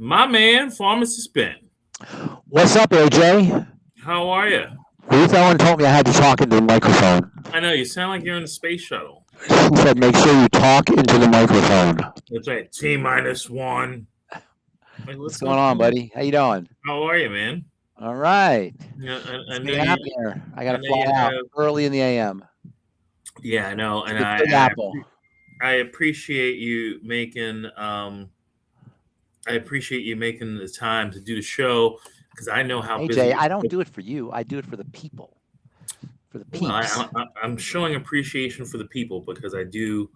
My man, Pharmacist Ben. What's up, AJ? How are you? Ellen told me I had to talk into the microphone. I know, you sound like you're in the space shuttle. She said, make sure you talk into the microphone. That's right, T-1. Like, what's going on, buddy? How you doing? How are you, man? All right. Yeah, I know out here. I got to fly out early in the AM. Yeah, I know. And I appreciate you making the time to do the show, because I know how busy. I don't do it for you. I do it for the people. For the peeps. Well, I'm showing appreciation for the people because I do.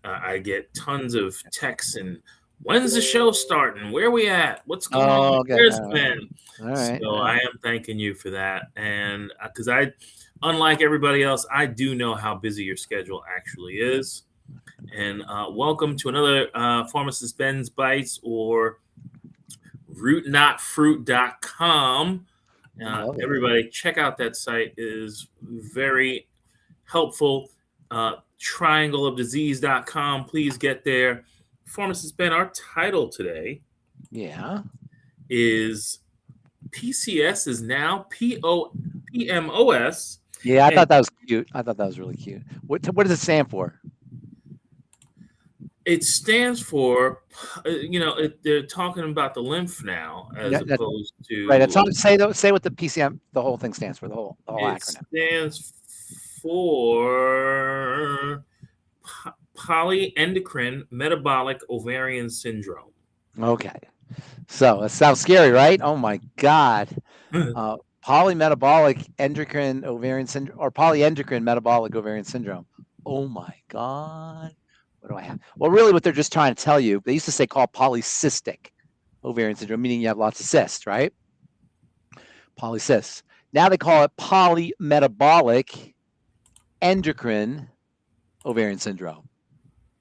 I get tons of texts and when's the show starting? Where are we at? What's going on? Okay. Where's Ben? All right. So I am thanking you for that, and because unlike everybody else, I do know how busy your schedule actually is. And welcome to another Pharmacist Ben's Bites, or rootnotfruit.com. Everybody check out that site. It is very helpful. Triangleofdisease.com. Please get there. Pharmacist Ben, our title today is PCOS is now PMOS. Yeah, I thought that was cute. I thought that was really cute. What does it stand for? It stands for, they're talking about the lymph now, as opposed to right. Say what the PCM, the whole thing stands for. The whole acronym. It stands for polyendocrine metabolic ovarian syndrome. Okay, so it sounds scary, right? Oh my God, polymetabolic endocrine ovarian syndrome, or polyendocrine metabolic ovarian syndrome. Oh my God. What do I have? Well, really what they're just trying to tell you, they used to say called polycystic ovarian syndrome, meaning you have lots of cysts, right? Polycysts. Now they call it polymetabolic endocrine ovarian syndrome,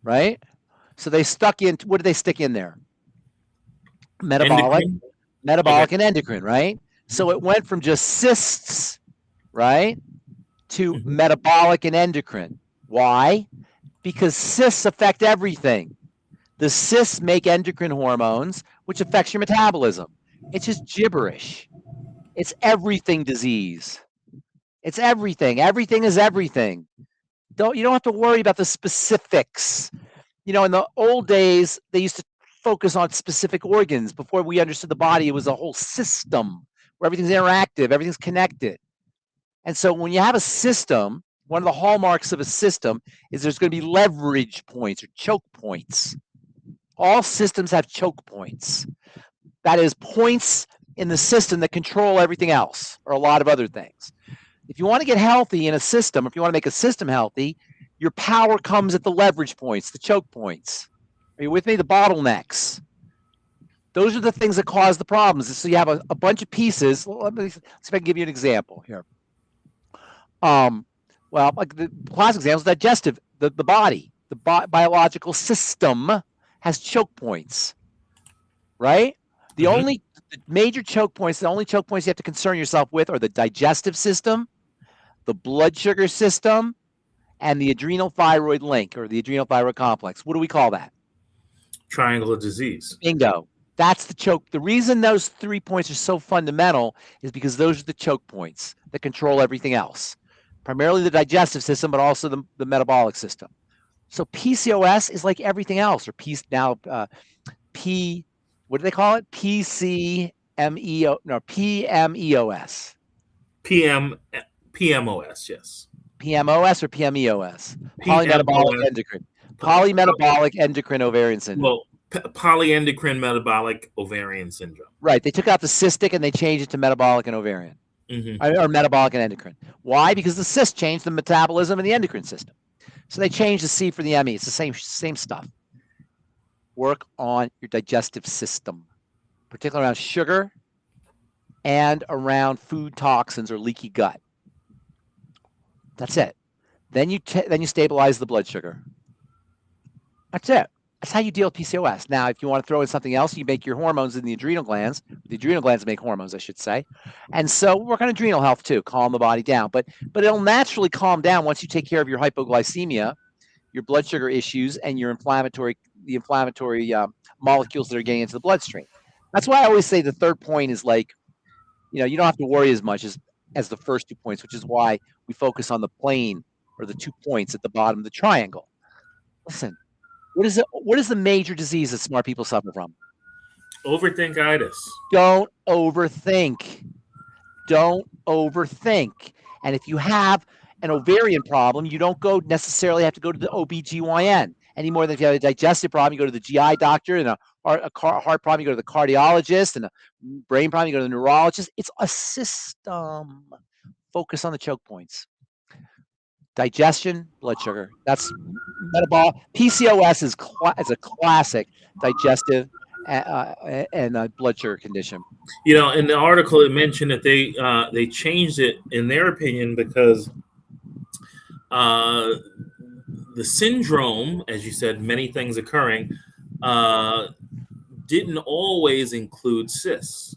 right? So they stuck in, what did they stick in there? Metabolic and endocrine, right? So it went from just cysts, right, to metabolic and endocrine. Why? Because cysts affect everything. The cysts make endocrine hormones, which affects your metabolism. It's just gibberish. It's everything disease. It's everything. Everything is everything. You don't have to worry about the specifics. In the old days, they used to focus on specific organs. Before we understood the body, it was a whole system where everything's interactive, everything's connected. And so when you have a system, one of the hallmarks of a system is there's going to be leverage points or choke points. All systems have choke points. That is, points in the system that control everything else, or a lot of other things. If you want to get healthy in a system, if you want to make a system healthy, your power comes at the leverage points, the choke points. Are you with me? The bottlenecks. Those are the things that cause the problems. So you have a bunch of pieces. Well, let's see if I can give you an example here. Well, like the classic example is digestive, the body, the biological system has choke points, right? The only major choke points, the only choke points you have to concern yourself with are the digestive system, the blood sugar system, and the adrenal thyroid link, or the adrenal thyroid complex. What do we call that? Triangle of disease. Bingo. That's the choke. The reason those 3 points are so fundamental is because those are the choke points that control everything else. Primarily the digestive system, but also the metabolic system. So PCOS is like everything else, or what do they call it? PMOS. PMOS, yes. PMOS or PMEOS? Polymetabolic endocrine. Polymetabolic endocrine ovarian syndrome. Well, polyendocrine metabolic ovarian syndrome. Right. They took out the cystic and they changed it to metabolic and ovarian. Or metabolic and endocrine. Why? Because the cysts changed the metabolism and the endocrine system. So they changed the C for the ME. It's the same stuff. Work on your digestive system, particularly around sugar and around food toxins or leaky gut. That's it. Then you stabilize the blood sugar. That's it. That's how you deal with PCOS. Now, if you want to throw in something else, you make your hormones in the adrenal glands. The adrenal glands make hormones, I should say. And so work on adrenal health too, calm the body down. But it'll naturally calm down once you take care of your hypoglycemia, your blood sugar issues, and your inflammatory molecules that are getting into the bloodstream. That's why I always say the third point is like, you don't have to worry as much as the first 2 points, which is why we focus on the plane or the 2 points at the bottom of the triangle. Listen, what is the major disease that smart people suffer from? Overthinkitis. Don't overthink. Don't overthink. And if you have an ovarian problem, you don't necessarily have to go to the OBGYN any more than if you have a digestive problem, you go to the GI doctor, and a heart problem, you go to the cardiologist, and a brain problem, you go to the neurologist. It's a system. Focus on the choke points. Digestion, blood sugar. That's metabolic. PCOS is a classic digestive and blood sugar condition. In the article it mentioned that they changed it in their opinion because the syndrome, as you said, many things occurring, didn't always include cysts,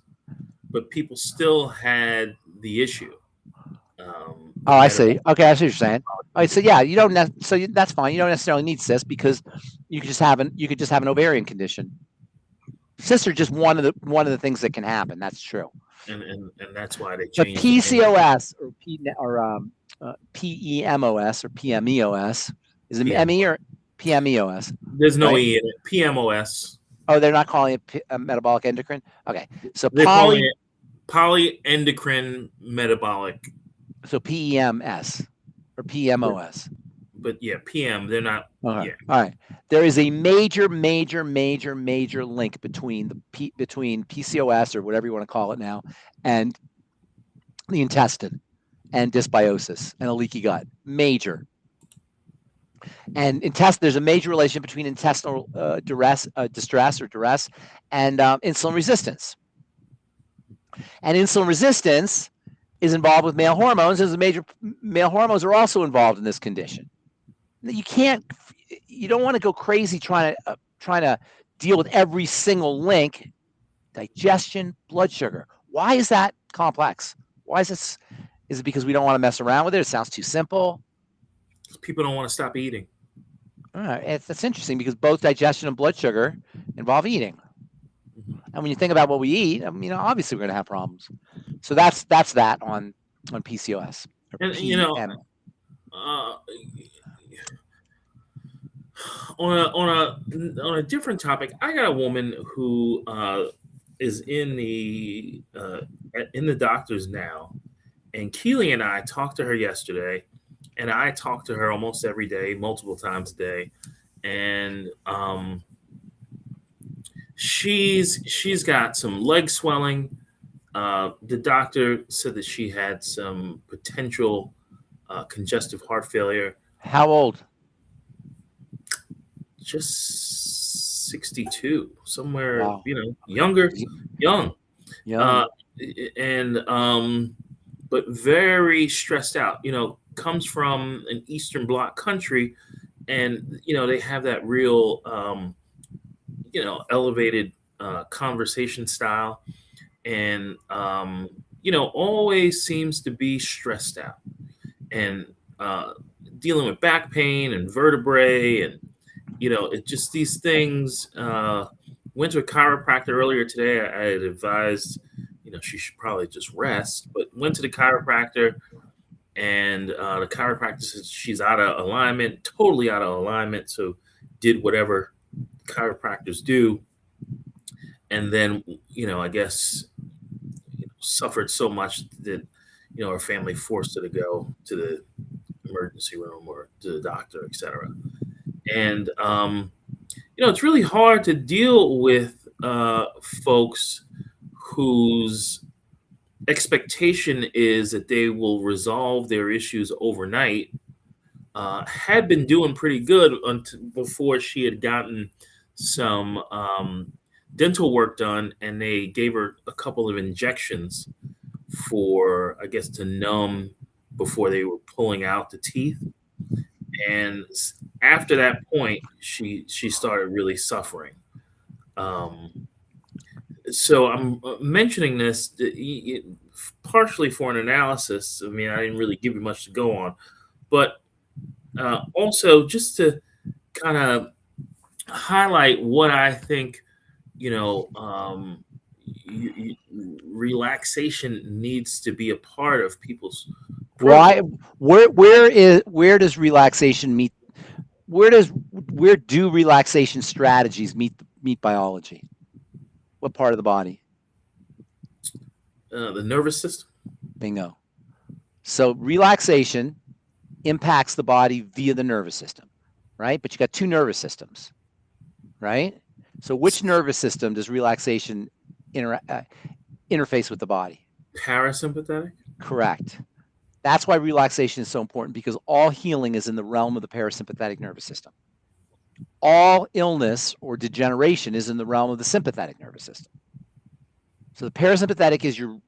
but people still had the issue. I see. Okay, I see what you're saying. All right, so yeah, you don't. That's fine. You don't necessarily need cysts because you could just have an ovarian condition. Cysts are just one of the things that can happen. That's true. And that's why they changed. But PCOS or PEMOS or PMEOS is it ME or PMEOS? There's no E in it. PMOS. Oh, they're not calling it metabolic endocrine. Okay, so they're calling it polyendocrine metabolic. So PEMS or PMOS. But yeah, PM, they're not. Okay. Yeah. All right. There is a major link between PCOS or whatever you want to call it now and the intestine and dysbiosis and a leaky gut. Major. And there's a major relation between intestinal distress and insulin resistance. And insulin resistance is involved with male hormones. Male hormones are also involved in this condition. You don't want to go crazy trying to deal with every single link. Digestion, blood sugar. Why is that complex? Why is this? Is it because we don't want to mess around with it? It sounds too simple. People don't want to stop eating. All right, that's interesting because both digestion and blood sugar involve eating. And when you think about what we eat, obviously we're going to have problems. So that's that on PCOS. On a different topic, I got a woman who is in the doctors now, and Keely and I talked to her yesterday, and I talk to her almost every day, multiple times a day, and she's got some leg swelling. The doctor said that she had some potential congestive heart failure. How old? Just 62, somewhere. Wow. Young. But very stressed out. Comes from an Eastern Bloc country, and they have that real elevated conversation style, and always seems to be stressed out and dealing with back pain and vertebrae, and it just these things. Went to a chiropractor earlier today. I had advised she should probably just rest, but went to the chiropractor, and the chiropractor says she's totally out of alignment, so did whatever chiropractors do, and then I guess suffered so much that her family forced her to go to the emergency room or to the doctor, etc. And it's really hard to deal with folks whose expectation is that they will resolve their issues overnight. Had been doing pretty good before she had gotten some dental work done, and they gave her a couple of injections for, I guess, to numb before they were pulling out the teeth. And after that point, she started really suffering. So I'm mentioning this partially for an analysis. I mean, I didn't really give you much to go on, but also just to kind of highlight what I think, relaxation needs to be a part of people's protocol. Where does relaxation meet? Where do relaxation strategies meet biology? What part of the body? The nervous system. Bingo. So relaxation impacts the body via the nervous system, right? But you got two nervous systems, right? So which nervous system does relaxation interface with the body? Parasympathetic. Correct. That's why relaxation is so important, because all healing is in the realm of the parasympathetic nervous system. All illness or degeneration is in the realm of the sympathetic nervous system. So the parasympathetic is your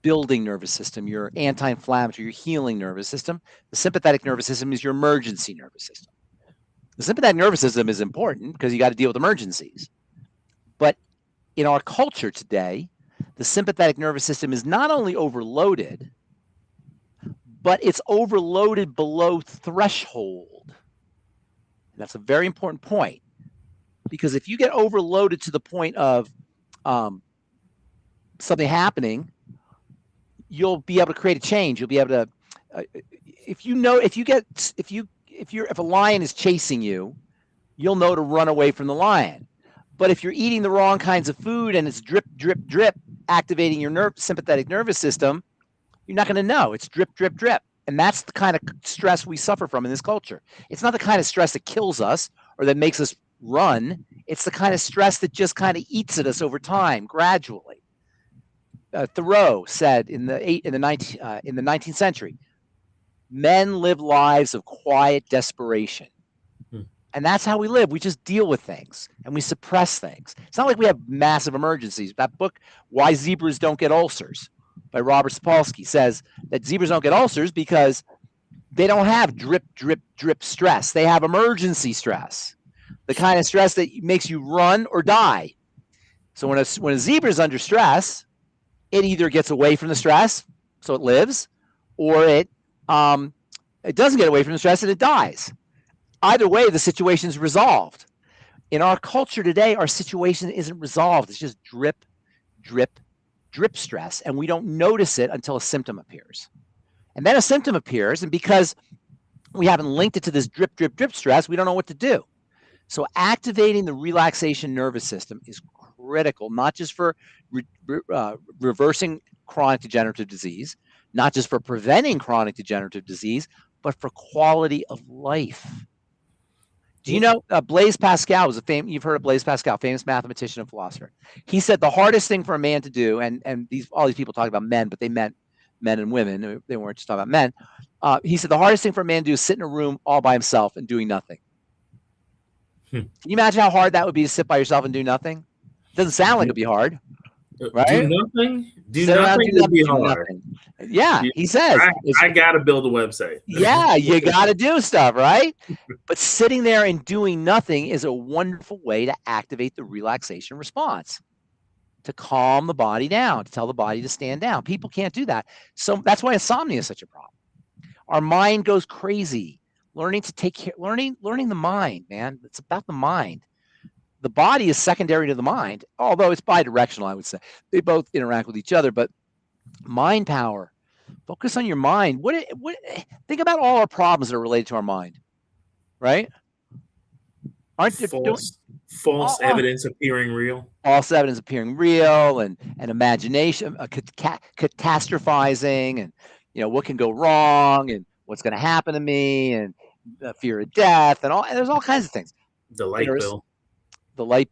building nervous system, your anti-inflammatory, your healing nervous system. The sympathetic nervous system is your emergency nervous system. The sympathetic nervous system is important because you got to deal with emergencies. But in our culture today, the sympathetic nervous system is not only overloaded, but it's overloaded below threshold. And that's a very important point, because if you get overloaded to the point of something happening, you'll be able to create a change. You'll be able to, if a lion is chasing you, you'll know to run away from the lion. But if you're eating the wrong kinds of food and it's drip, drip, drip, activating your sympathetic nervous system, you're not going to know. It's drip, drip, drip. And that's the kind of stress we suffer from in this culture. It's not the kind of stress that kills us or that makes us run. It's the kind of stress that just kind of eats at us over time, gradually. Thoreau said in the 19th century, men live lives of quiet desperation. And that's how we live. We just deal with things and we suppress things. It's not like we have massive emergencies. That book, Why Zebras Don't Get Ulcers, by Robert Sapolsky, says that zebras don't get ulcers because they don't have drip, drip, drip stress. They have emergency stress, the kind of stress that makes you run or die. So when a zebra is under stress, it either gets away from the stress, so it lives, or it doesn't get away from the stress and it dies. Either way, the situation is resolved. In our culture today, our situation isn't resolved. It's just drip, drip, drip stress, and we don't notice it until a symptom appears. And then a symptom appears, and because we haven't linked it to this drip, drip, drip stress, we don't know what to do. So activating the relaxation nervous system is critical, not just for reversing chronic degenerative disease, not just for preventing chronic degenerative disease, but for quality of life. Do you know Blaise Pascal was you've heard of Blaise Pascal, famous mathematician and philosopher. He said the hardest thing for a man to do, and all these people talk about men, but they meant men and women. They weren't just talking about men. He said the hardest thing for a man to do is sit in a room all by himself and doing nothing. Can you imagine how hard that would be to sit by yourself and do nothing? It doesn't sound like it'd be hard, right? Do nothing? Do nothing would be hard. Yeah, he says. I got to build a website. Yeah, you got to do stuff, right? But sitting there and doing nothing is a wonderful way to activate the relaxation response, to calm the body down, to tell the body to stand down. People can't do that. So that's why insomnia is such a problem. Our mind goes crazy. Learning to take care, learning the mind, man. It's about the mind. The body is secondary to the mind, although it's bidirectional, I would say. They both interact with each other, but mind power. Focus on your mind. Think about all our problems that are related to our mind, right? False evidence appearing real. False evidence appearing real, and imagination, catastrophizing, and what can go wrong, and what's going to happen to me, and fear of death, and there's all kinds of things. The light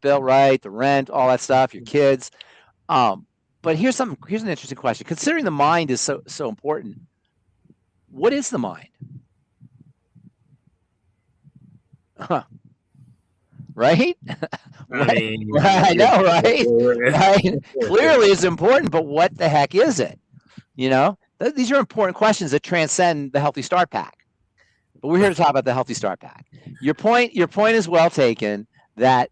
bill, right? The rent, all that stuff. Your kids. But here's an interesting question. Considering the mind is so important, what is the mind? Right? I know, right? Right? Clearly it's important, but what the heck is it? These are important questions that transcend the Healthy Start Pack. But we're here to talk about the Healthy Start Pack. Your point is well taken, that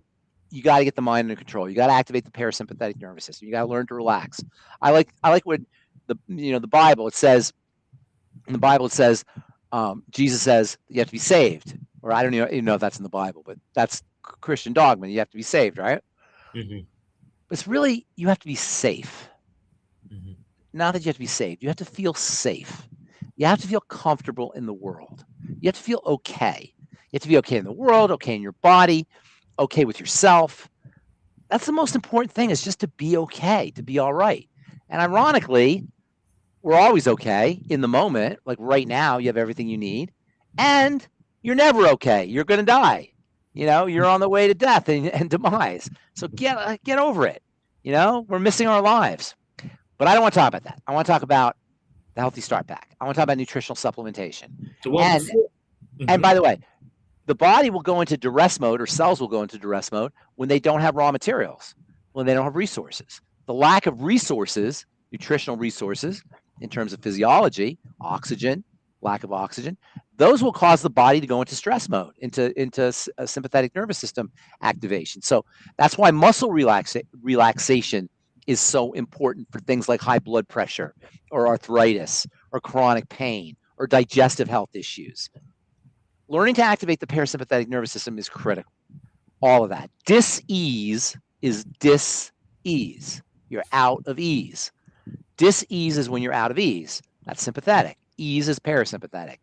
you got to get the mind under control. You got to activate the parasympathetic nervous system. You got to learn to relax. I like what the Bible, it says. In the Bible, it says, Jesus says you have to be saved. Or I don't even know if that's in the Bible, but that's Christian dogma. You have to be saved, right? Mm-hmm. It's really, you have to be safe. Mm-hmm. Not that you have to be safe. You have to feel safe. You have to feel comfortable in the world. You have to feel okay. You have to be okay in the world, okay in your body, okay with yourself. That's the most important thing, is just to be okay, to be all right. And ironically, we're always okay in the moment. Like right now, you have everything you need, and you're never okay. You're going to die. You're on the way to death and demise. So get over it. We're missing our lives. But I don't want to talk about that. I want to talk about the Healthy Start Pack. I want to talk about nutritional supplementation. Well, and by the way, the body will go into duress mode, or cells will go into duress mode, when they don't have raw materials, when they don't have resources. The lack of resources, nutritional resources, in terms of physiology, oxygen, lack of oxygen, those will cause the body to go into stress mode, into a sympathetic nervous system activation. So that's why muscle relaxation is so important for things like high blood pressure or arthritis or chronic pain or digestive health issues. Learning to activate the parasympathetic nervous system is critical. All of that. Dis-ease is dis-ease. You're out of ease. Dis-ease is when you're out of ease. That's sympathetic. Ease is parasympathetic.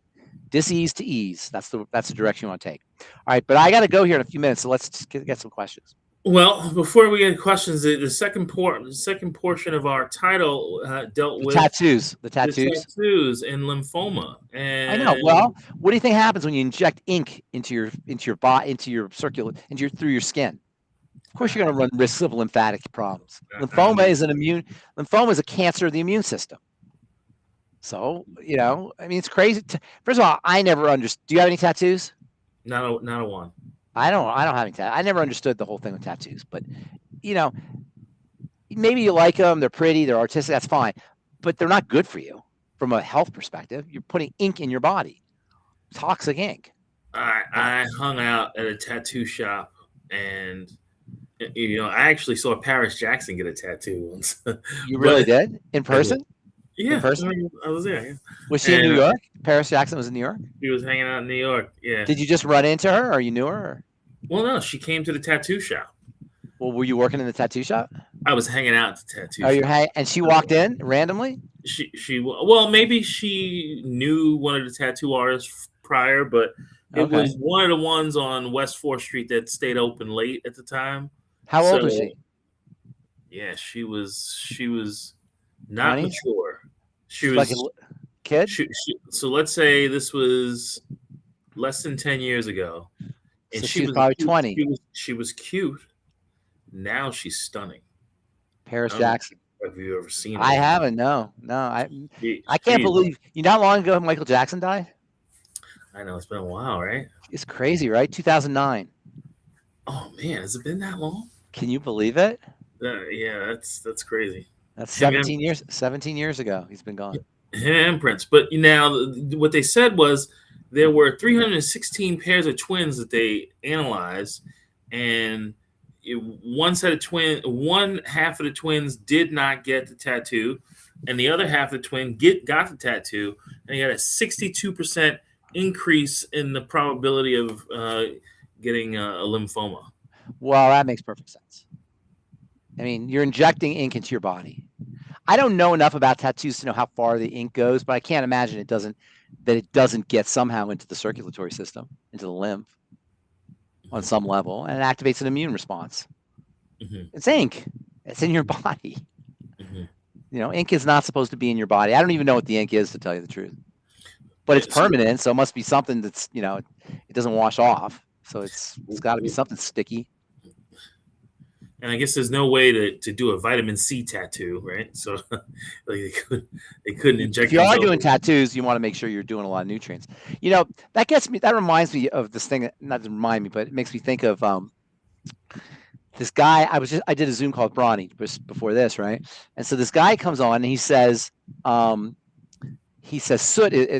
Dis-ease to ease. That's the direction you want to take. All right, but I got to go here in a few minutes, so let's get some questions. Well, before we get questions, the second portion of our title dealt with tattoos. The tattoos and lymphoma. And I know. Well, what do you think happens when you inject ink into your body, through your skin? Of course, you're going to run risks of lymphatic problems. Lymphoma is a cancer of the immune system. So, it's crazy. First of all, I never understood. Do you have any tattoos? Not a one. I don't have any tattoos. I never understood the whole thing with tattoos, but maybe you like them. They're pretty. They're artistic. That's fine, but they're not good for you from a health perspective. You're putting ink in your body, toxic ink. I hung out at a tattoo shop, and I actually saw Paris Jackson get a tattoo once. You really did? In person? Yeah, in person? I was there. Yeah. Was she in New York? Paris Jackson was in New York? She was hanging out in New York, yeah. Did you just run into her, or you knew her? Or? Well, no, she came to the tattoo shop. Well, were you working in the tattoo shop? I was hanging out at the tattoo shop. And she walked in randomly? Well, maybe she knew one of the tattoo artists prior, but it was one of the ones on West 4th Street that stayed open late at the time. How old was she? Yeah, she was not 20? Mature. She was like a kid. So let's say this was less than 10 years ago, and so she was probably 20. She was cute. Now she's stunning. Paris Jackson. Have you ever seen her? I haven't. No. I can't believe. Not long ago Michael Jackson died? I know, it's been a while, right? It's crazy, right? 2009. Oh man, has it been that long? Can you believe it? Yeah, that's crazy. That's 17 years. 17 years ago, he's been gone. And Prince, but now what they said was there were 316 pairs of twins that they analyzed, and one half of the twins did not get the tattoo, and the other half of the twin got the tattoo, and you got a 62% increase in the probability of getting a lymphoma. Well, that makes perfect sense. I mean, you're injecting ink into your body. I don't know enough about tattoos to know how far the ink goes, but I can't imagine it doesn't get somehow into the circulatory system, into the lymph on some level, and it activates an immune response. Mm-hmm. It's ink. It's in your body. Mm-hmm. Ink is not supposed to be in your body. I don't even know what the ink is, to tell you the truth. But it's permanent, so it must be something that's, it doesn't wash off. So it's got to be something sticky. And I guess there's no way to do a vitamin C tattoo, right? So they couldn't inject. If you are doing tattoos, you want to make sure you're doing a lot of nutrients. That reminds me of this thing. Not to remind me, but it makes me think of this guy. I did a Zoom call with Bronny before this, right? And so this guy comes on and he says soot.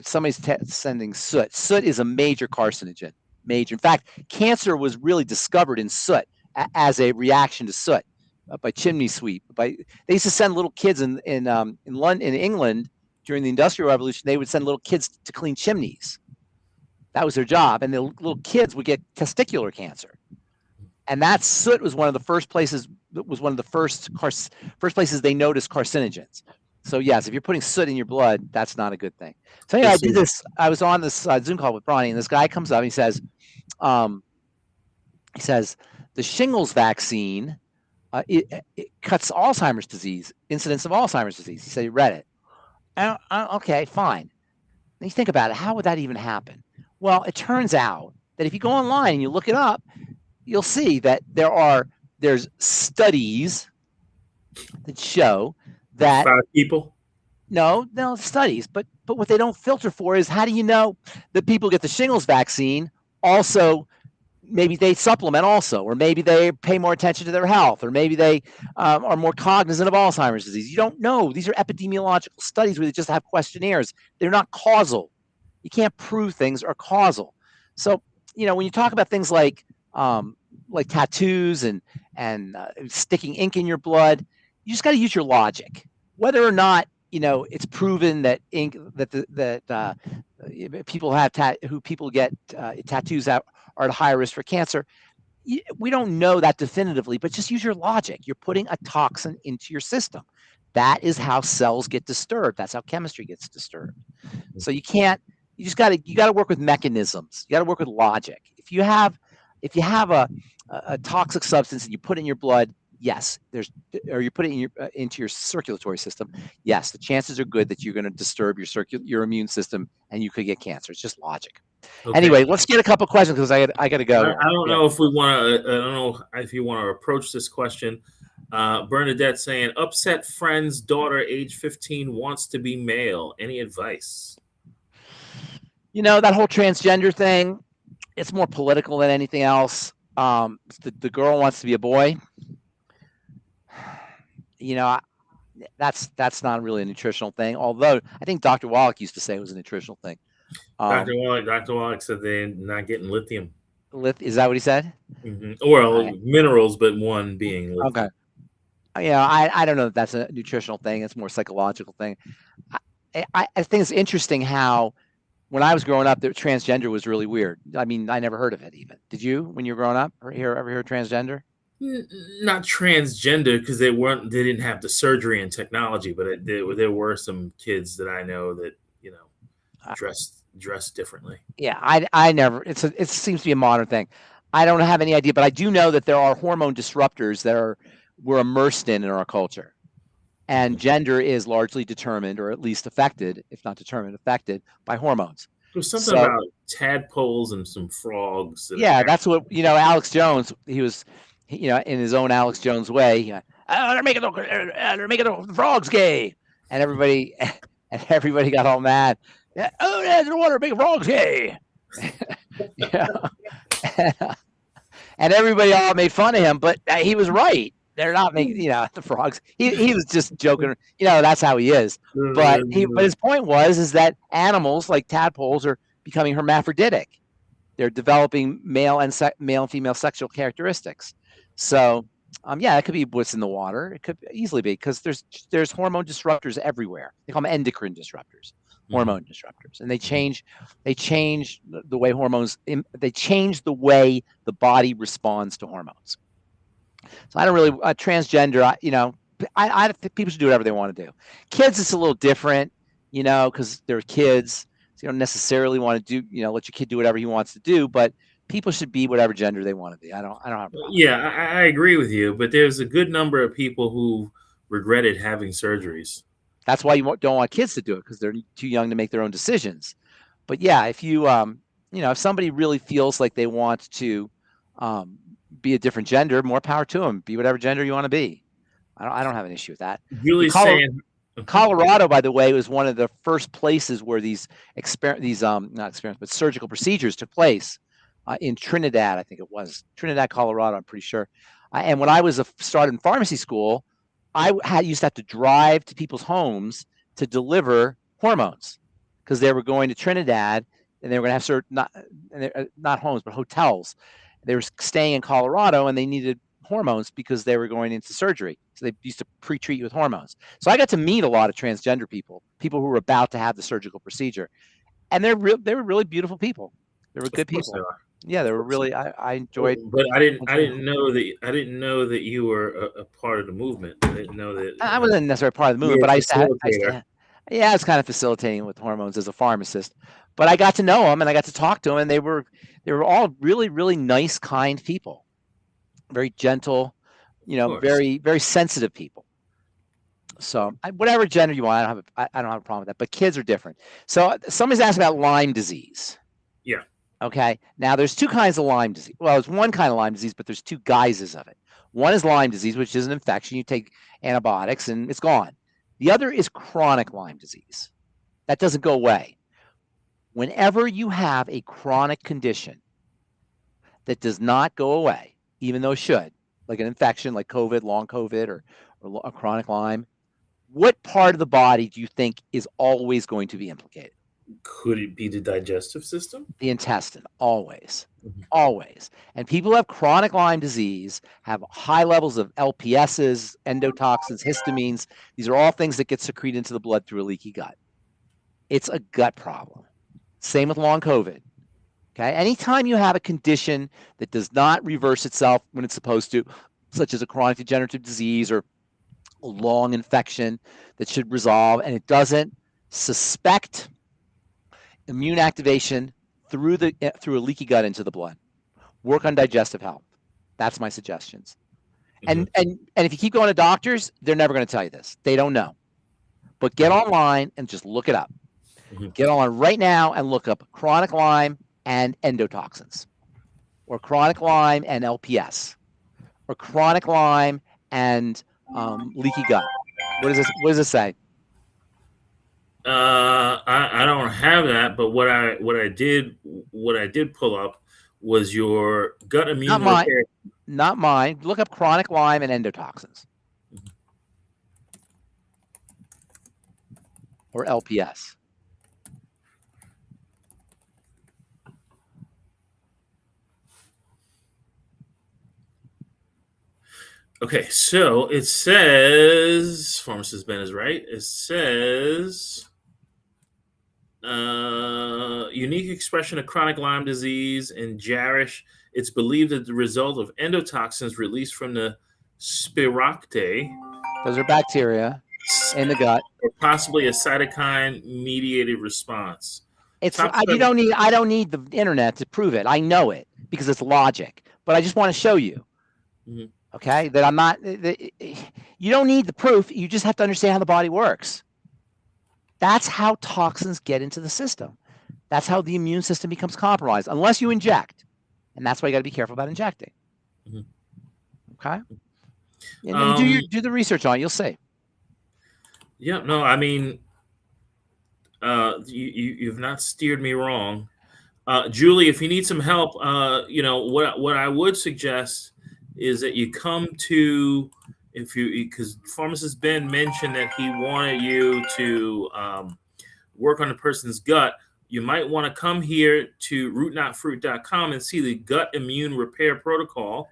Somebody's sending soot. Soot is a major carcinogen. Major. In fact, cancer was really discovered in soot as a reaction to soot by chimney sweep. They used to send little kids in England during the Industrial Revolution. They would send little kids to clean chimneys. That was their job, and the little kids would get testicular cancer. And that soot was one of the first places was one of the first places they noticed carcinogens. So yes, if you're putting soot in your blood, that's not a good thing. So anyway, I did this. I was on this Zoom call with Bronny, and this guy comes up and he says, the shingles vaccine it cuts Alzheimer's disease, incidence of Alzheimer's disease. He said he read it. Okay, fine. Then you think about it. How would that even happen? Well, it turns out that if you go online and you look it up, you'll see that there's studies that show that 5 people. No studies, but what they don't filter for is how do you know that people get the shingles vaccine also maybe they supplement also, or maybe they pay more attention to their health, or maybe they are more cognizant of Alzheimer's disease. You don't know. These are epidemiological studies where they just have questionnaires. They're not causal. You can't prove things are causal. So, when you talk about things like tattoos and sticking ink in your blood, you just got to use your logic. Whether or not it's proven that ink that people have people get tattoos that are at a higher risk for cancer. We don't know that definitively, but just use your logic. You're putting a toxin into your system. That is how cells get disturbed. That's how chemistry gets disturbed. So you just got to work with mechanisms. You got to work with logic. If you have a toxic substance and you put it in your blood, yes, or you put it into your circulatory system, yes, the chances are good that you're going to disturb your immune system and you could get cancer. It's just logic. Okay. Anyway, let's get a couple questions because I got to go. I don't know if we want to. I don't know if you want to approach this question. Bernadette saying, upset friend's daughter, age 15, wants to be male. Any advice? That whole transgender thing, it's more political than anything else. The girl wants to be a boy. That's not really a nutritional thing. Although I think Dr. Wallach used to say it was a nutritional thing. Dr. Wallach said they're not getting lithium. Is that what he said? Mm-hmm. Or minerals, but one being lithium. Okay. I don't know if that's a nutritional thing. It's more a psychological thing. I think it's interesting how when I was growing up, the transgender was really weird. I mean, I never heard of it even. Did you when you were growing up? Ever hear of transgender? Not transgender because they didn't have the surgery and technology, but there were some kids that I know that dressed differently. Yeah, I never. It seems to be a modern thing. I don't have any idea, but I do know that there are hormone disruptors that we're immersed in our culture, and gender is largely determined, or at least affected, if not determined, affected by hormones. There's something about tadpoles and some frogs. That's what Alex Jones. He was, in his own Alex Jones way. They're making the frogs gay, and everybody got all mad. They don't want to make frogs gay. And everybody all made fun of him, but he was right. They're not making, the frogs. He was just joking. That's how he is. But his point was that animals like tadpoles are becoming hermaphroditic. They're developing male and female sexual characteristics. So, it could be what's in the water. It could easily be because there's hormone disruptors everywhere. They call them endocrine disruptors. Hormone disruptors, and they change the way hormones. They change the way the body responds to hormones. So I don't really transgender. I think people should do whatever they want to do. Kids, it's a little different, because they're kids. So you don't necessarily want to do, let your kid do whatever he wants to do. But people should be whatever gender they want to be. I don't have a problem. Yeah, I agree with you. But there's a good number of people who regretted having surgeries. That's why you don't want kids to do it because they're too young to make their own decisions. But yeah, if you, if somebody really feels like they want to be a different gender, more power to them. Be whatever gender you want to be. I don't have an issue with that. Colorado, by the way, was one of the first places where these surgical procedures took place in Trinidad. I think it was Trinidad, Colorado. I'm pretty sure. And when I was started in pharmacy school, I used to have to drive to people's homes to deliver hormones because they were going to Trinidad and they were going to have not homes, but hotels. They were staying in Colorado and they needed hormones because they were going into surgery. So they used to pre-treat you with hormones. So I got to meet a lot of transgender people who were about to have the surgical procedure. And they were really beautiful people. They were good people. Yeah, they were really. I enjoyed. But I didn't know that you were a part of the movement. I didn't know that I wasn't necessarily part of the you movement, were but a I used to. facilitator. Yeah, I was kind of facilitating with hormones as a pharmacist. But I got to know them and I got to talk to them, and they were all really, really nice, kind people, very gentle, Of course. very, very sensitive people. So whatever gender you want, I don't have a problem with that. But kids are different. So somebody's asked about Lyme disease. Yeah. Okay. Now there's two kinds of Lyme disease. Well, there's one kind of Lyme disease, but there's two guises of it. One is Lyme disease, which is an infection. You take antibiotics and it's gone. The other is chronic Lyme disease. That doesn't go away. Whenever you have a chronic condition that does not go away, even though it should, like an infection, like COVID, long COVID, or a chronic Lyme, what part of the body do you think is always going to be implicated? Could it be the digestive system? The intestine, always. Always. And people who have chronic Lyme disease have high levels of LPSs, endotoxins, histamines. These are all things that get secreted into the blood through a leaky gut. It's a gut problem. Same with long COVID. Okay. Anytime you have a condition that does not reverse itself when it's supposed to, such as a chronic degenerative disease or a long infection that should resolve, and it doesn't, suspect immune activation through a leaky gut into the blood. Work on digestive health. That's my suggestions. And if you keep going to doctors, they're never going to tell you this. They don't know. But get online and just look it up. Get on right now and look up chronic Lyme and endotoxins, or chronic Lyme and LPS, or chronic Lyme and leaky gut. What does this say? I don't have that, but what I did pull up was your gut immune repair. Not mine. Look up chronic Lyme and endotoxins, or LPS. Okay, so it says, Pharmacist Ben is right. It says unique expression of chronic Lyme disease in Jarish. It's believed that the result of endotoxins released from the Spirocte. Those are bacteria in the gut, or possibly a cytokine-mediated response. I don't need the internet to prove it. I know it because it's logic. But I just want to show you. Okay, that I'm not. You don't need the proof. You just have to understand how the body works. That's how toxins get into the system. That's how the immune system becomes compromised, unless you inject, and that's why you got to be careful about injecting. Okay, and do the research on it. You'll see. Yeah, no, I mean, you've not steered me wrong, Julie. If you need some help, what I would suggest is that you come to, because Pharmacist Ben mentioned that he wanted you to work on the person's gut. You might want to come here to rootnotfruit.com and see the gut immune repair protocol.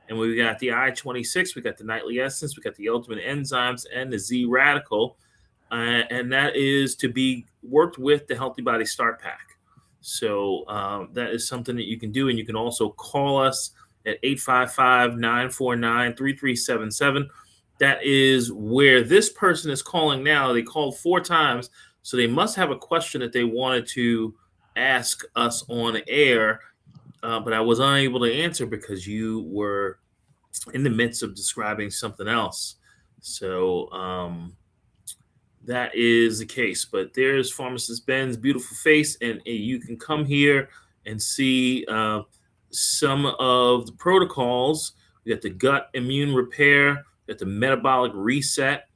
And we got the I-26, we got the nightly essence, we got the ultimate enzymes, and the ZRadical. And that is to be worked with the Healthy Body Start Pack. So that is something that you can do. And you can also call us at 855-949-3377. That is where this person is calling now. They called 4 times, so they must have a question that they wanted to ask us on air, but I was unable to answer because you were in the midst of describing something else. So that is the case. But there's Pharmacist Ben's beautiful face, and you can come here and see some of the protocols. We got the gut immune repair, we got the metabolic reset,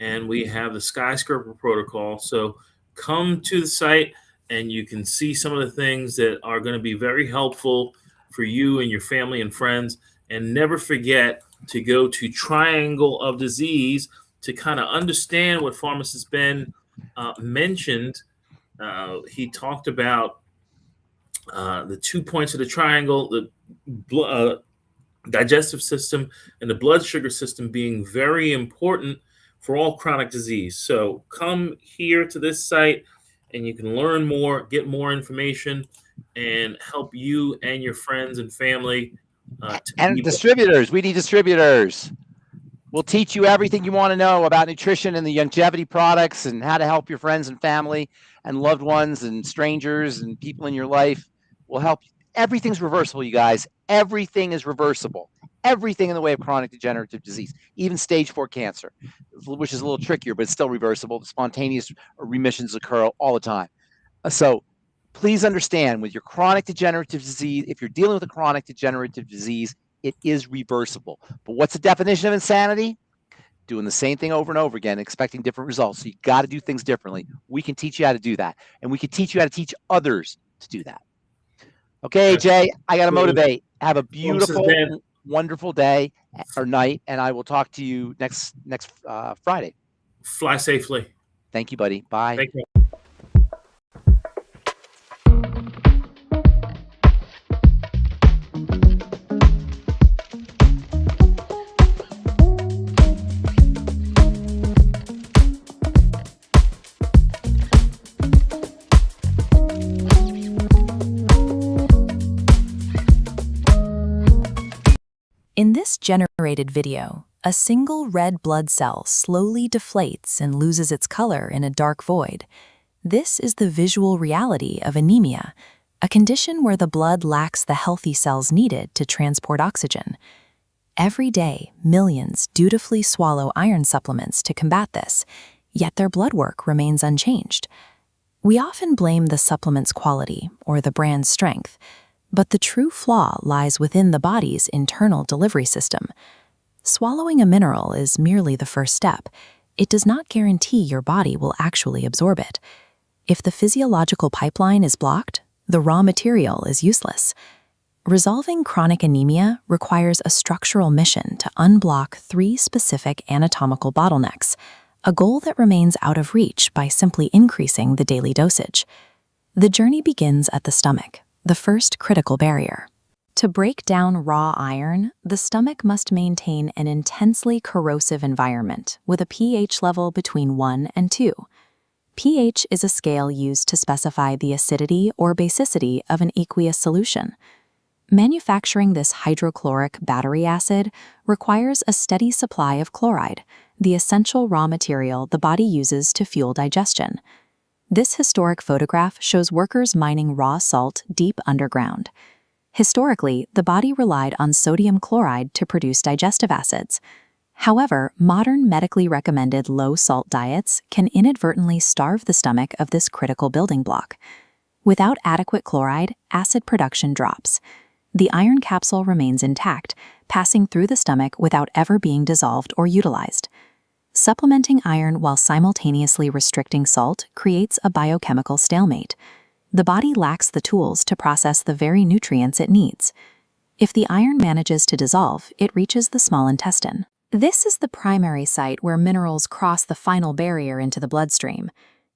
and we have the skyscraper protocol. So come to the site and you can see some of the things that are going to be very helpful for you and your family and friends. And never forget to go to Triangle of Disease to kind of understand what Pharmacist Ben mentioned. He talked about the 2 points of the triangle, the digestive system and the blood sugar system being very important for all chronic disease. So come here to this site and you can learn more, get more information, and help you and your friends and family. And distributors, we need distributors. We'll teach you everything you want to know about nutrition and the longevity products and how to help your friends and family and loved ones and strangers and people in your life. We'll help you. Everything's reversible, you guys. Everything is reversible. Everything in the way of chronic degenerative disease, even stage 4 cancer, which is a little trickier, but it's still reversible. The spontaneous remissions occur all the time. So please understand, with your chronic degenerative disease, if you're dealing with a chronic degenerative disease, it is reversible. But what's the definition of insanity? Doing the same thing over and over again, expecting different results. So you got to do things differently. We can teach you how to do that. And we can teach you how to teach others to do that. Okay, Jay, I got to motivate. Have a beautiful, wonderful day or night. And I will talk to you next Friday. Fly safely. Thank you, buddy. Bye. Thank you. In this generated video, a single red blood cell slowly deflates and loses its color in a dark void. This is the visual reality of anemia, a condition where the blood lacks the healthy cells needed to transport oxygen. Every day, millions dutifully swallow iron supplements to combat this, yet their blood work remains unchanged. We often blame the supplement's quality or the brand's strength, but the true flaw lies within the body's internal delivery system. Swallowing a mineral is merely the first step. It does not guarantee your body will actually absorb it. If the physiological pipeline is blocked, the raw material is useless. Resolving chronic anemia requires a structural mission to unblock 3 specific anatomical bottlenecks, a goal that remains out of reach by simply increasing the daily dosage. The journey begins at the stomach, the first critical barrier. To break down raw iron, the stomach must maintain an intensely corrosive environment with a pH level between 1 and 2. pH is a scale used to specify the acidity or basicity of an aqueous solution. Manufacturing this hydrochloric battery acid requires a steady supply of chloride, the essential raw material the body uses to fuel digestion. This historic photograph shows workers mining raw salt deep underground. Historically, the body relied on sodium chloride to produce digestive acids. However, modern medically recommended low-salt diets can inadvertently starve the stomach of this critical building block. Without adequate chloride, acid production drops. The iron capsule remains intact, passing through the stomach without ever being dissolved or utilized. Supplementing iron while simultaneously restricting salt creates a biochemical stalemate. The body lacks the tools to process the very nutrients it needs. If the iron manages to dissolve, it reaches the small intestine. This is the primary site where minerals cross the final barrier into the bloodstream.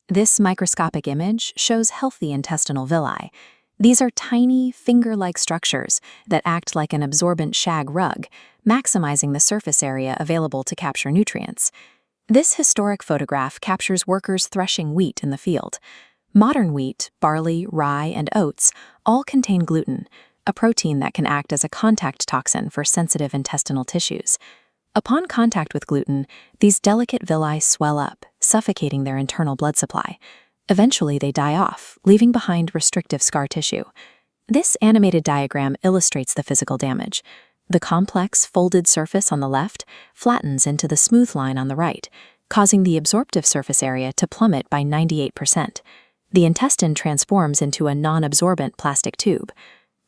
This microscopic image shows healthy intestinal villi. These are tiny, finger-like structures that act like an absorbent shag rug, maximizing the surface area available to capture nutrients. This historic photograph captures workers threshing wheat in the field. Modern wheat, barley, rye, and oats all contain gluten, a protein that can act as a contact toxin for sensitive intestinal tissues. Upon contact with gluten, these delicate villi swell up, suffocating their internal blood supply. Eventually, they die off, leaving behind restrictive scar tissue. This animated diagram illustrates the physical damage. The complex, folded surface on the left flattens into the smooth line on the right, causing the absorptive surface area to plummet by 98%. The intestine transforms into a non-absorbent plastic tube.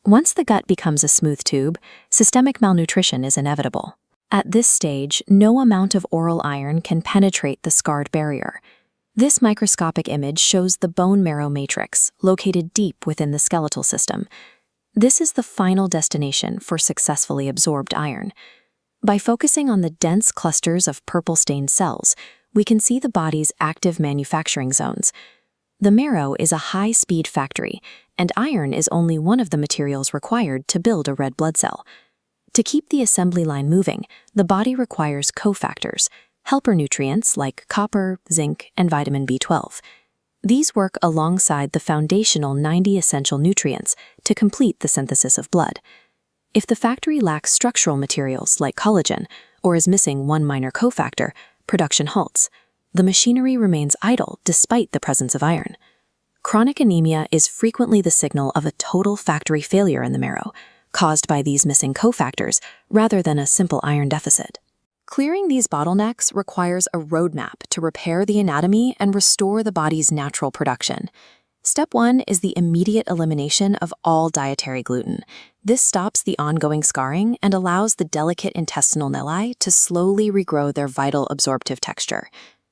Once the gut becomes a smooth tube, systemic malnutrition is inevitable. At this stage, no amount of oral iron can penetrate the scarred barrier. This microscopic image shows the bone marrow matrix, located deep within the skeletal system. This is the final destination for successfully absorbed iron. By focusing on the dense clusters of purple-stained cells, we can see the body's active manufacturing zones. The marrow is a high-speed factory, and iron is only one of the materials required to build a red blood cell. To keep the assembly line moving, the body requires cofactors, helper nutrients like copper, zinc, and vitamin B12. These work alongside the foundational 90 essential nutrients to complete the synthesis of blood. If the factory lacks structural materials like collagen or is missing one minor cofactor, production halts. The machinery remains idle despite the presence of iron. Chronic anemia is frequently the signal of a total factory failure in the marrow, caused by these missing cofactors rather than a simple iron deficit. Clearing these bottlenecks requires a roadmap to repair the anatomy and restore the body's natural production. Step 1 is the immediate elimination of all dietary gluten. This stops the ongoing scarring and allows the delicate intestinal villi to slowly regrow their vital absorptive texture.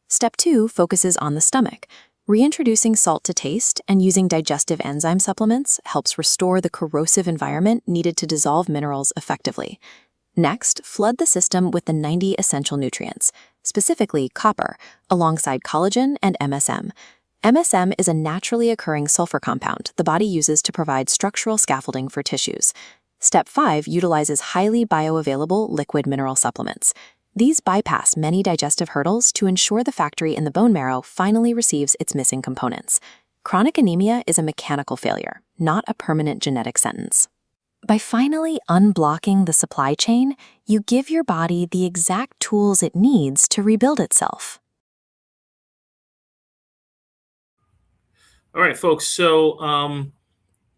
Step 2 focuses on the stomach. Reintroducing salt to taste and using digestive enzyme supplements helps restore the corrosive environment needed to dissolve minerals effectively. Next, flood the system with the 90 essential nutrients, specifically copper, alongside collagen and MSM. MSM is a naturally occurring sulfur compound the body uses to provide structural scaffolding for tissues. Step 5 utilizes highly bioavailable liquid mineral supplements. These bypass many digestive hurdles to ensure the factory in the bone marrow finally receives its missing components. Chronic anemia is a mechanical failure, not a permanent genetic sentence. By finally unblocking the supply chain, you give your body the exact tools it needs to rebuild itself. All right, folks. So,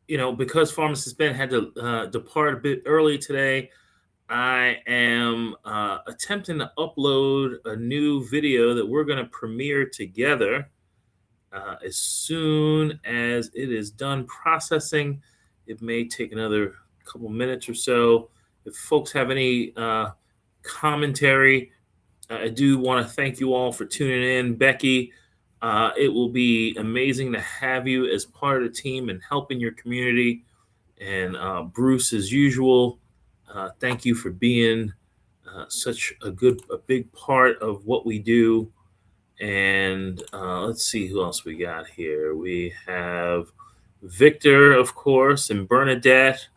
because Pharmacist Ben had to depart a bit early today, I am attempting to upload a new video that we're going to premiere together as soon as it is done processing. It may take another couple minutes or so. If folks have any commentary, I do want to thank you all for tuning in. Becky, it will be amazing to have you as part of the team and helping your community. And Bruce, as usual, thank you for being such a big part of what we do. And let's see who else we got here. We have Victor, of course, and Bernadette.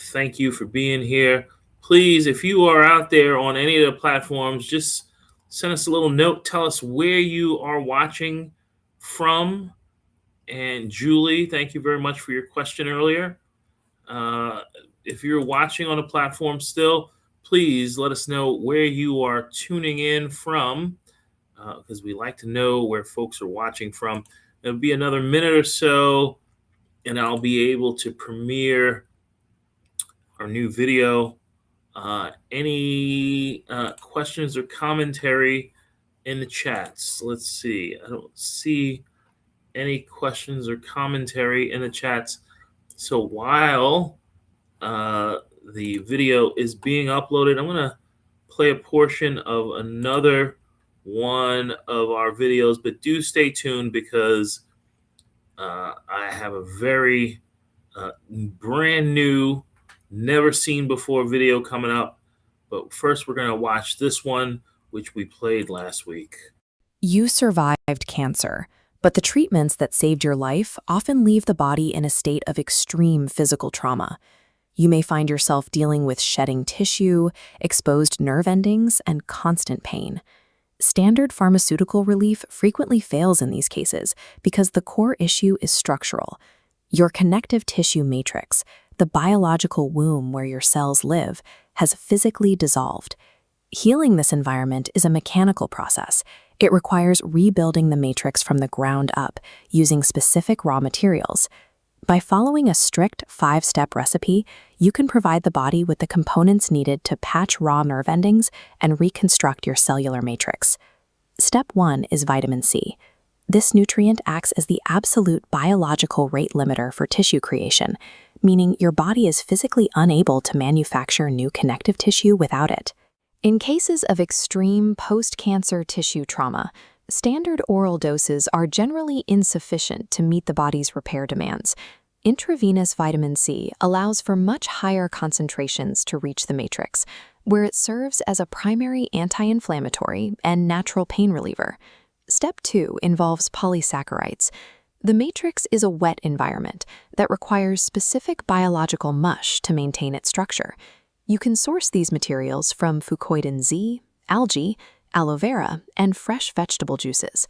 Thank you for being here. Please, if you are out there on any of the platforms, just send us a little note. Tell us where you are watching from. And Julie, thank you very much for your question earlier. If you're watching on a platform still, please let us know where you are tuning in from, because we like to know where folks are watching from. It'll be another minute or so, and I'll be able to premiere our new video. Any questions or commentary in the chats? Let's see. I don't see any questions or commentary in the chats. So while the video is being uploaded, I'm going to play a portion of another one of our videos, but do stay tuned because I have a very brand new, never seen before video coming up. But first, we're going to watch this one, which we played last week. You survived cancer, but the treatments that saved your life often leave the body in a state of extreme physical trauma. You may find yourself dealing with shedding tissue, exposed nerve endings, and constant pain. Standard pharmaceutical relief frequently fails in these cases because the core issue is structural. Your connective tissue matrix, the biological womb where your cells live, has physically dissolved. Healing this environment is a mechanical process. It requires rebuilding the matrix from the ground up using specific raw materials. By following a strict 5-step recipe, you can provide the body with the components needed to patch raw nerve endings and reconstruct your cellular matrix. Step 1 is vitamin C. This nutrient acts as the absolute biological rate limiter for tissue creation, meaning your body is physically unable to manufacture new connective tissue without it. In cases of extreme post-cancer tissue trauma, standard oral doses are generally insufficient to meet the body's repair demands. Intravenous vitamin C allows for much higher concentrations to reach the matrix, where it serves as a primary anti-inflammatory and natural pain reliever. Step 2 involves polysaccharides. The matrix is a wet environment that requires specific biological mush to maintain its structure. You can source these materials from FucoidZ, algae, aloe vera, and fresh vegetable juices.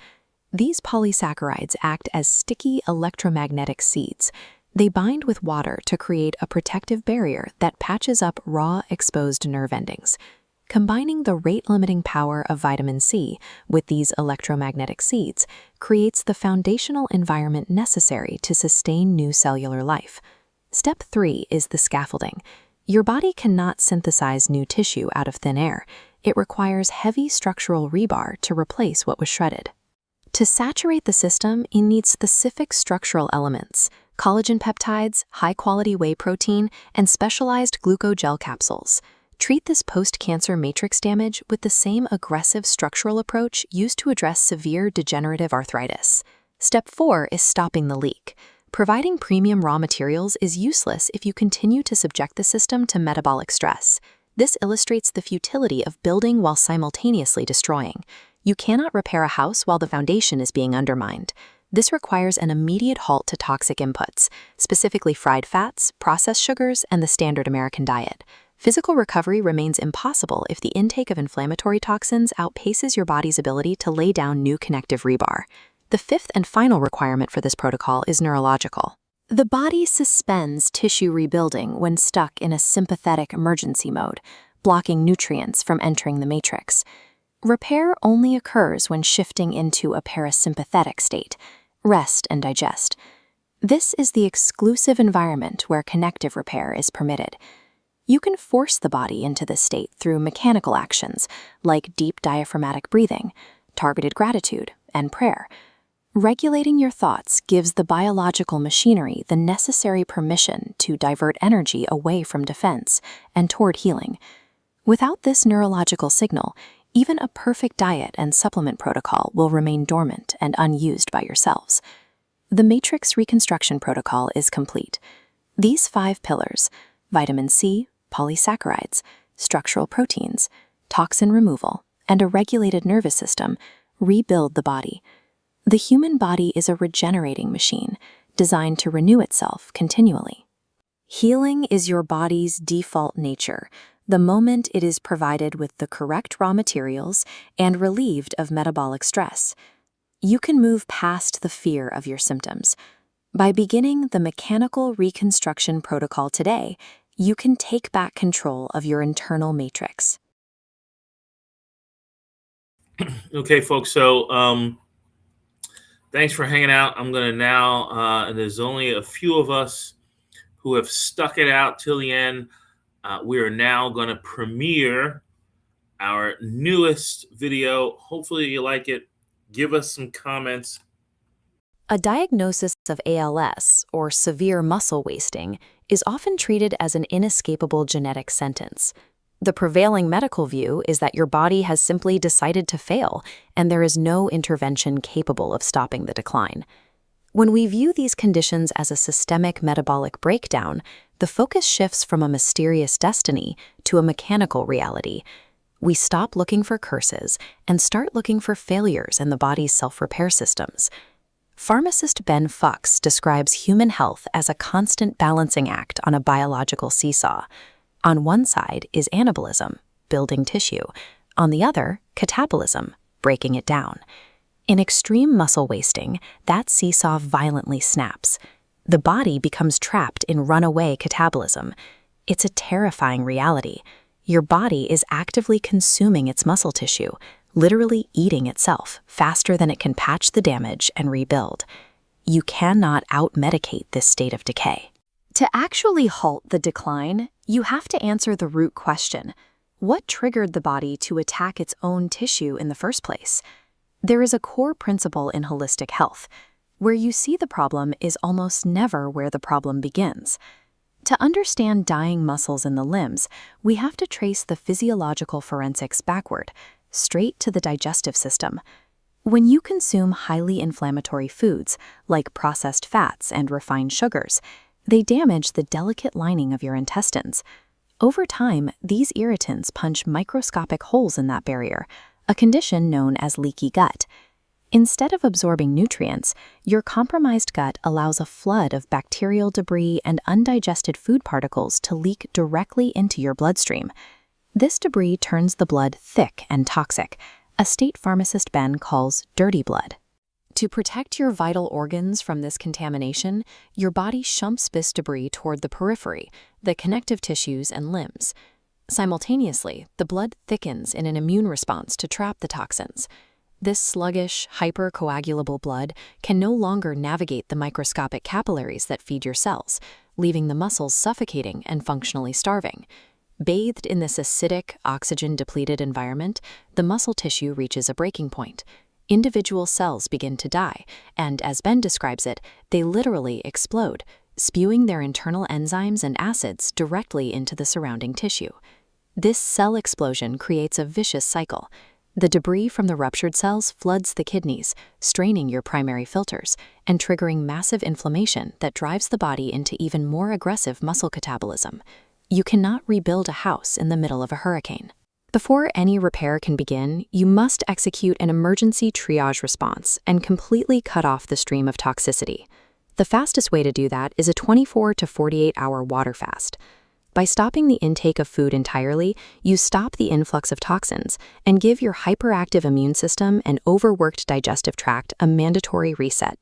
These polysaccharides act as sticky electromagnetic seeds. They bind with water to create a protective barrier that patches up raw, exposed nerve endings. Combining the rate-limiting power of vitamin C with these electromagnetic seeds creates the foundational environment necessary to sustain new cellular life. Step 3 is the scaffolding. Your body cannot synthesize new tissue out of thin air. It requires heavy structural rebar to replace what was shredded. To saturate the system, it needs specific structural elements: collagen peptides, high-quality whey protein, and specialized glucogel capsules. Treat this post-cancer matrix damage with the same aggressive structural approach used to address severe degenerative arthritis. Step 4 is stopping the leak. Providing premium raw materials is useless if you continue to subject the system to metabolic stress. This illustrates the futility of building while simultaneously destroying. You cannot repair a house while the foundation is being undermined. This requires an immediate halt to toxic inputs, specifically fried fats, processed sugars, and the standard American diet. Physical recovery remains impossible if the intake of inflammatory toxins outpaces your body's ability to lay down new connective rebar. The fifth and final requirement for this protocol is neurological. The body suspends tissue rebuilding when stuck in a sympathetic emergency mode, blocking nutrients from entering the matrix. Repair only occurs when shifting into a parasympathetic state, rest and digest. This is the exclusive environment where connective repair is permitted. You can force the body into this state through mechanical actions like deep diaphragmatic breathing, targeted gratitude, and prayer. Regulating your thoughts gives the biological machinery the necessary permission to divert energy away from defense and toward healing. Without this neurological signal, even a perfect diet and supplement protocol will remain dormant and unused by yourselves. The matrix reconstruction protocol is complete. These 5 pillars, vitamin C, polysaccharides, structural proteins, toxin removal, and a regulated nervous system, rebuild the body. The human body is a regenerating machine designed to renew itself continually. Healing is your body's default nature, the moment it is provided with the correct raw materials and relieved of metabolic stress. You can move past the fear of your symptoms. By beginning the mechanical reconstruction protocol today, you can take back control of your internal matrix. Okay, folks. So thanks for hanging out. I'm going to now, and there's only a few of us who have stuck it out till the end. We are now going to premiere our newest video. Hopefully you like it. Give us some comments. A diagnosis of ALS, or severe muscle wasting, is often treated as an inescapable genetic sentence. The prevailing medical view is that your body has simply decided to fail, and there is no intervention capable of stopping the decline. When we view these conditions as a systemic metabolic breakdown, the focus shifts from a mysterious destiny to a mechanical reality. We stop looking for curses and start looking for failures in the body's self-repair systems. Pharmacist Ben Fuchs describes human health as a constant balancing act on a biological seesaw. On one side is anabolism, building tissue. On the other, catabolism, breaking it down. In extreme muscle wasting, that seesaw violently snaps. The body becomes trapped in runaway catabolism. It's a terrifying reality. Your body is actively consuming its muscle tissue, literally eating itself faster than it can patch the damage and rebuild. You cannot out-medicate this state of decay. To actually halt the decline, you have to answer the root question: what triggered the body to attack its own tissue in the first place? There is a core principle in holistic health. Where you see the problem is almost never where the problem begins. To understand dying muscles in the limbs, we have to trace the physiological forensics backward, straight to the digestive system. When you consume highly inflammatory foods, like processed fats and refined sugars, they damage the delicate lining of your intestines. Over time, these irritants punch microscopic holes in that barrier, a condition known as leaky gut. Instead of absorbing nutrients, your compromised gut allows a flood of bacterial debris and undigested food particles to leak directly into your bloodstream. This debris turns the blood thick and toxic, a state pharmacist Ben calls dirty blood. To protect your vital organs from this contamination, your body shunts this debris toward the periphery, the connective tissues and limbs. Simultaneously, the blood thickens in an immune response to trap the toxins. This sluggish, hypercoagulable blood can no longer navigate the microscopic capillaries that feed your cells, leaving the muscles suffocating and functionally starving. Bathed in this acidic, oxygen-depleted environment, the muscle tissue reaches a breaking point. Individual cells begin to die, and as Ben describes it, they literally explode, spewing their internal enzymes and acids directly into the surrounding tissue. This cell explosion creates a vicious cycle. The debris from the ruptured cells floods the kidneys, straining your primary filters, and triggering massive inflammation that drives the body into even more aggressive muscle catabolism. You cannot rebuild a house in the middle of a hurricane. Before any repair can begin, you must execute an emergency triage response and completely cut off the stream of toxicity. The fastest way to do that is a 24 to 48-hour water fast. By stopping the intake of food entirely, you stop the influx of toxins and give your hyperactive immune system and overworked digestive tract a mandatory reset.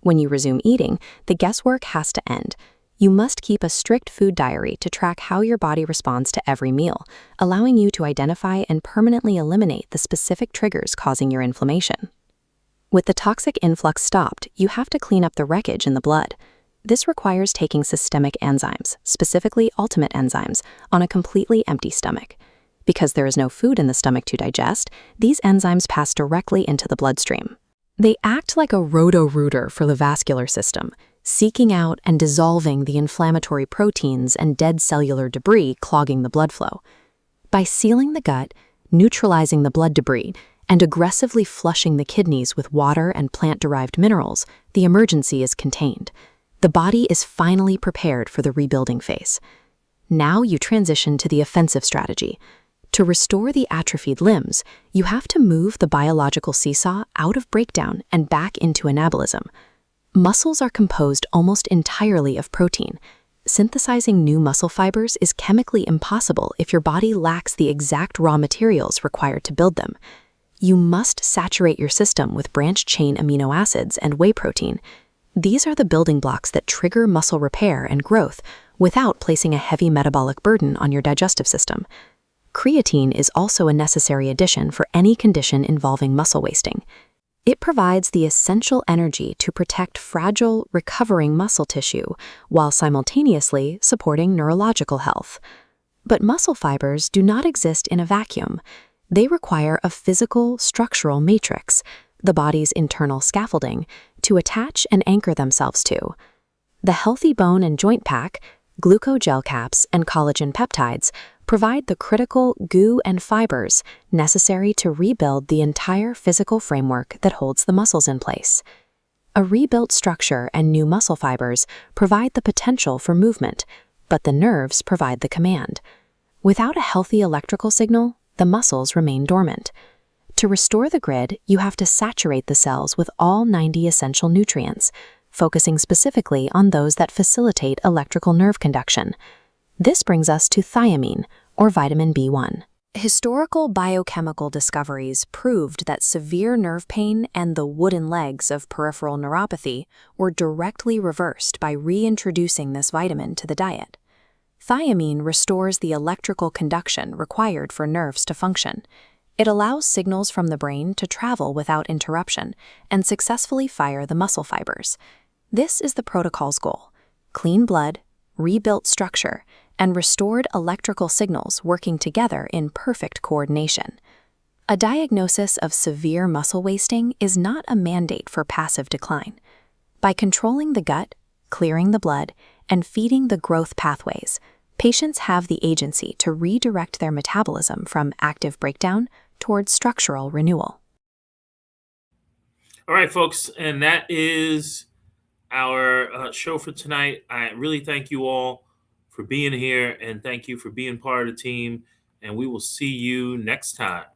When you resume eating, the guesswork has to end. You must keep a strict food diary to track how your body responds to every meal, allowing you to identify and permanently eliminate the specific triggers causing your inflammation. With the toxic influx stopped, you have to clean up the wreckage in the blood. This requires taking systemic enzymes, specifically ultimate enzymes, on a completely empty stomach. Because there is no food in the stomach to digest, these enzymes pass directly into the bloodstream. They act like a roto-rooter for the vascular system, seeking out and dissolving the inflammatory proteins and dead cellular debris clogging the blood flow. By sealing the gut, neutralizing the blood debris, and aggressively flushing the kidneys with water and plant-derived minerals, the emergency is contained. The body is finally prepared for the rebuilding phase. Now you transition to the offensive strategy. To restore the atrophied limbs, you have to move the biological seesaw out of breakdown and back into anabolism. Muscles are composed almost entirely of protein. Synthesizing new muscle fibers is chemically impossible if your body lacks the exact raw materials required to build them. You must saturate your system with branched-chain amino acids and whey protein. These are the building blocks that trigger muscle repair and growth without placing a heavy metabolic burden on your digestive system. Creatine is also a necessary addition for any condition involving muscle wasting. It provides the essential energy to protect fragile, recovering muscle tissue while simultaneously supporting neurological health. But muscle fibers do not exist in a vacuum. They require a physical, structural matrix, the body's internal scaffolding, to attach and anchor themselves to. The healthy bone and joint pack, glucogel caps, and collagen peptides provide the critical goo and fibers necessary to rebuild the entire physical framework that holds the muscles in place. A rebuilt structure and new muscle fibers provide the potential for movement, but the nerves provide the command. Without a healthy electrical signal, the muscles remain dormant. To restore the grid, you have to saturate the cells with all 90 essential nutrients, focusing specifically on those that facilitate electrical nerve conduction. This brings us to thiamine, or vitamin B1. Historical biochemical discoveries proved that severe nerve pain and the wooden legs of peripheral neuropathy were directly reversed by reintroducing this vitamin to the diet. Thiamine restores the electrical conduction required for nerves to function. It allows signals from the brain to travel without interruption and successfully fire the muscle fibers. This is the protocol's goal: clean blood, rebuilt structure, and restored electrical signals working together in perfect coordination. A diagnosis of severe muscle wasting is not a mandate for passive decline. By controlling the gut, clearing the blood, and feeding the growth pathways, patients have the agency to redirect their metabolism from active breakdown towards structural renewal. All right, folks, and that is our show for tonight. I really thank you all for being here, and thank you for being part of the team, and we will see you next time.